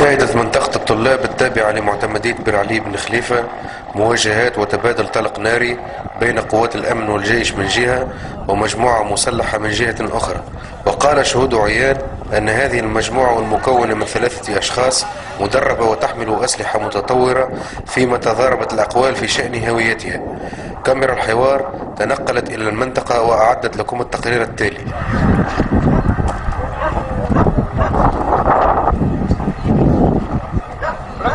شهدت منطقة الطلاب التابعة لمعتمدية بير علي بن خليفة مواجهات وتبادل طلق ناري بين قوات الأمن والجيش من جهة ومجموعة مسلحة من جهة أخرى. وقال شهود عيان أن هذه المجموعة المكونة من 3 أشخاص مدربة وتحمل أسلحة متطورة، فيما تضاربت الأقوال في شأن هويتها. كاميرا الحوار تنقلت إلى المنطقة وأعدت لكم التقرير التالي.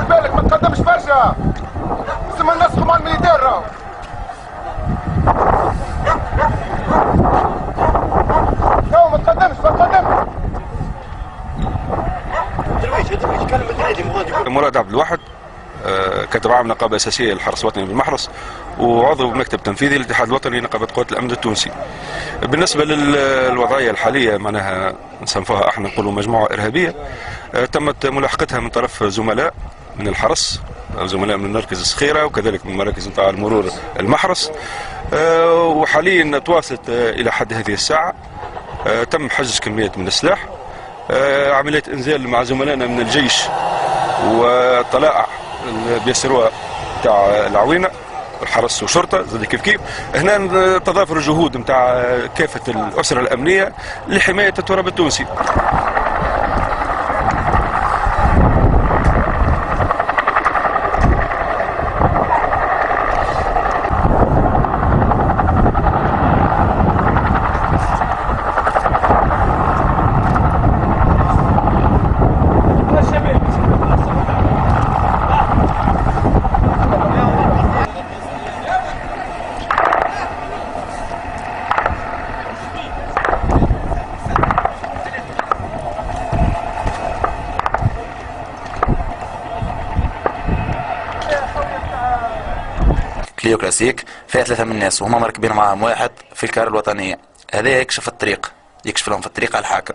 بالك ما تقدمش برشا، لازم نسخم على الميدان راهو. ما تقدمش ما تقدمش. مراد عبد الواحد، كاتب عام نقابة أساسية للحرس الوطني بالمحرس، وعضو بمكتب تنفيذي للاتحاد الوطني لنقابة قوات الأمن التونسي. بالنسبة للوضعية الحالية معناها نصنفوها احنا نقولوا مجموعة إرهابية تمت ملاحقتها من طرف زملاء من الحرس، زملاء من مركز الصخيرة وكذلك من مراكز نتاع المرور المحرس، وحاليا تواصلت إلى حد هذه الساعة. تم حجز كمية من السلاح، عملية إنزال مع زملائنا من الجيش وطلائع بيسروها تاع العوينة الحرس وشرطة زي كيف كيف. هنا تضافر الجهود نتاع كافة الأسرة الأمنية لحماية التراب التونسي. كليو كلاسيك فيها 3 من الناس وهما مركبين معاهم واحد في الكار الوطنية. هذا يكشف الطريق، يكشف لهم في الطريق على الحاكم.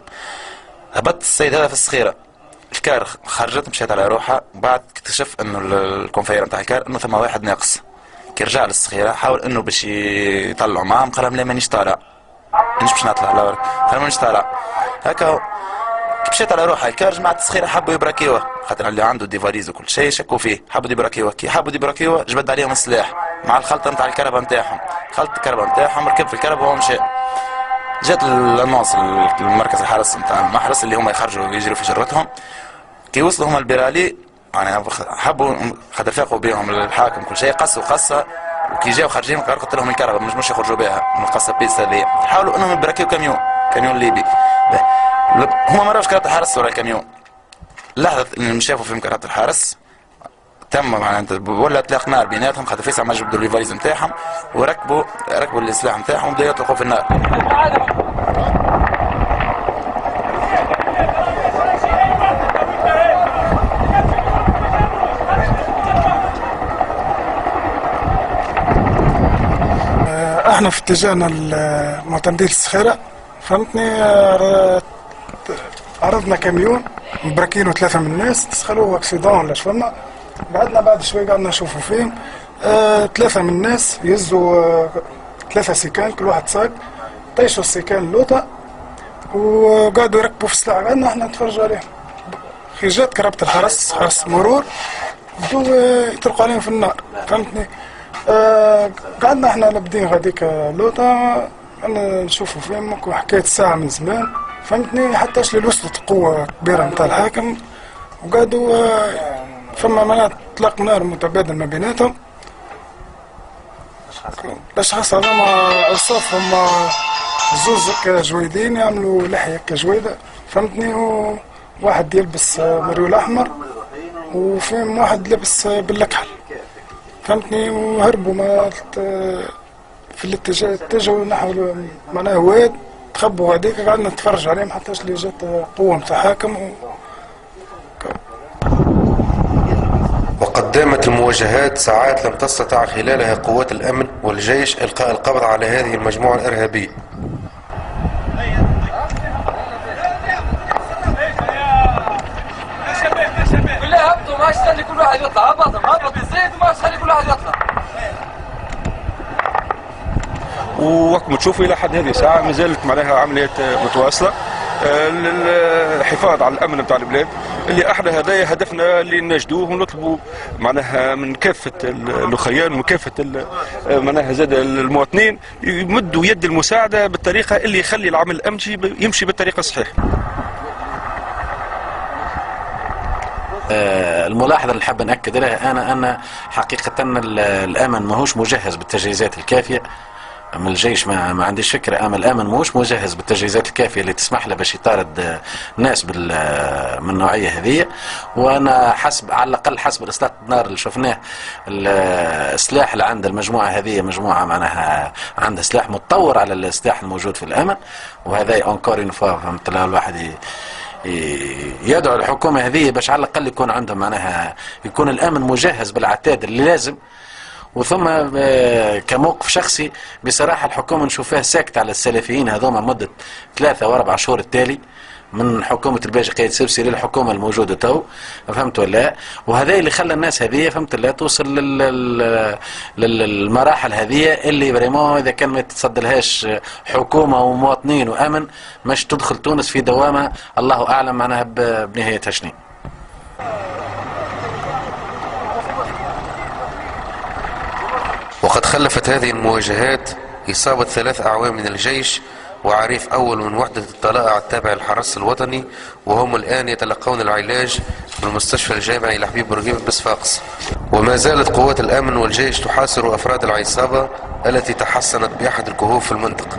هبط السيد هذا في الصخيرة، الكار خرجت مشيت على روحها، بعد اكتشف انه الكونفير نتاع الكار انه ثم واحد ناقص. كي رجع للصخيرة حاول انه باش يطلعوا معاهم، قال لهم لا مانيش طالع، مانيش باش نطلع، لا قال مانيش طالع. هكا مشيت على روحها الكار، جماعة الصخيرة حبوا يبراكيوه، خاطر اللي عنده ديفاريز وكل شيء شكوا فيه، حبوا يبراكيوه. كي حبوا يبراكيوه جبد عليهم السلاح مع الخلطة نتاع الكربة نتاعهم، خلط الكربة نتاعهم، ركب في الكربة ومشى. جات الانونس المركز الحرس نتاع المحرس اللي هما يخرجوا ويجروا في جرتهم. كي وصلوا هما البرالي يعني حبوا خاطر فاقوا بهم الحاكم كل شيء، قصوا قصة، وكي جاوا خارجين قلت لهم الكربة ما نجموش يخرجوا بها من القصة بيس هذه. حاولوا انهم يبراكيو كاميون ليبي. هما ما راوش كرات الحرس ولا الكاميون. لحظة اللي شافوا في كرات الحرس تم معناتها ولا اطلاق نار بيناتهم، خاطر فيسع ما جبدوا الفاليز نتاعهم وركبوا السلاح نتاعهم وبداوا يطلقوا في النار. احنا في اتجاهنا لمعتمدية الصخيرة، فهمتني، عرضنا كاميون مبراكينو 3 من الناس، دخلوا اكسيدون ولا شفنا. بعد شوي قعدنا نشوفوا فيهم 3 من الناس يهزوا 3 سيكان كل واحد ساق، طيشوا السيكان اللوطة وقعدوا يركبوا في السلاح، قعدنا احنا نتفرجوا عليهم. في جات كربة الحرس، حرس مرور، بدوا يطلقوا عليهم في النار، فهمتني. قعدنا احنا لابدين غاديك لوطة نشوفوا فيهم حكاية ساعة من زمان، فهمتني، حتى اللي وصلت قوة كبيرة نتاع الحاكم وقعدوا فما مناط اطلاق نار متبادل ما بيناتهم. الاشخاص هذوما عصاف، هما زوز هكا جويدين يعملوا لحية هكا جويدة، فهمتني، وواحد يلبس مريول احمر وفيهم واحد لبس بالكحل، فهمتني، وهربوا في الاتجاه اتجهوا نحو معناها واد، تخبوا هذيك، قعدنا نتفرج عليهم حتى اللي جات قوة نتاع حاكم. وقد دامت المواجهات ساعات لم تستطع خلالها قوات الأمن والجيش إلقاء القبض على هذه المجموعة الإرهابية. كلها هبطوا، ما خلي كل واحد يطلع، هبط الزيت وما خلي كل واحد يطلع. ووقت ما تشوفوا الى حد هذه الساعه ما زالت معناها عمليات متواصله للحفاظ على الامن نتاع البلاد اللي احنا هذايا هدفنا اللي نجدوه ونطلبوا معناها من كافه الاخيان ومن كافه معناها زاد المواطنين يمدوا يد المساعده بالطريقه اللي يخلي العمل الامني يمشي بالطريقه الصحيحه. الملاحظة اللي نحب نأكد لها أنا حقيقة الأمن ماهوش مجهز بالتجهيزات الكافية من الجيش، ما عنديش فكرة. أما الأمن ماهوش مجهز بالتجهيزات الكافية اللي تسمح له باش يطارد ناس من النوعية هذه. وأنا حسب على الأقل حسب الإطلاق النار اللي شفناه، السلاح اللي عند المجموعة هذه مجموعة معناها عندها سلاح متطور على السلاح الموجود في الأمن. وهذا أونكور اون فوا فهمت الواحد يدعو الحكومة هذه باش على الأقل يكون عندهم معناها يكون الأمن مجهز بالعتاد اللي لازم. وثم كموقف شخصي بصراحة الحكومة نشوفها ساكتة على السلفيين هذوما مدة 3 و4 شهور التالي من حكومة الباجي قايد سبسي للحكومة الموجودة تو، فهمت ولا؟ وهذا اللي خلى الناس هذه فهمت لا توصل للمراحل هذه اللي بريمون إذا كان ما تتصدلهاش حكومة ومواطنين وأمن مش تدخل تونس في دوامة الله أعلم معناها بنهايتها شنو. وقد خلفت هذه المواجهات إصابة 3 أعوام من الجيش وعريف أول من وحدة الطلائع التابع للحرس الوطني، وهم الآن يتلقون العلاج بالمستشفى الجامعي لحبيب بورقيبة بصفاقس. وما زالت قوات الأمن والجيش تحاصر أفراد العصابة التي تحصنت بأحد الكهوف في المنطقة.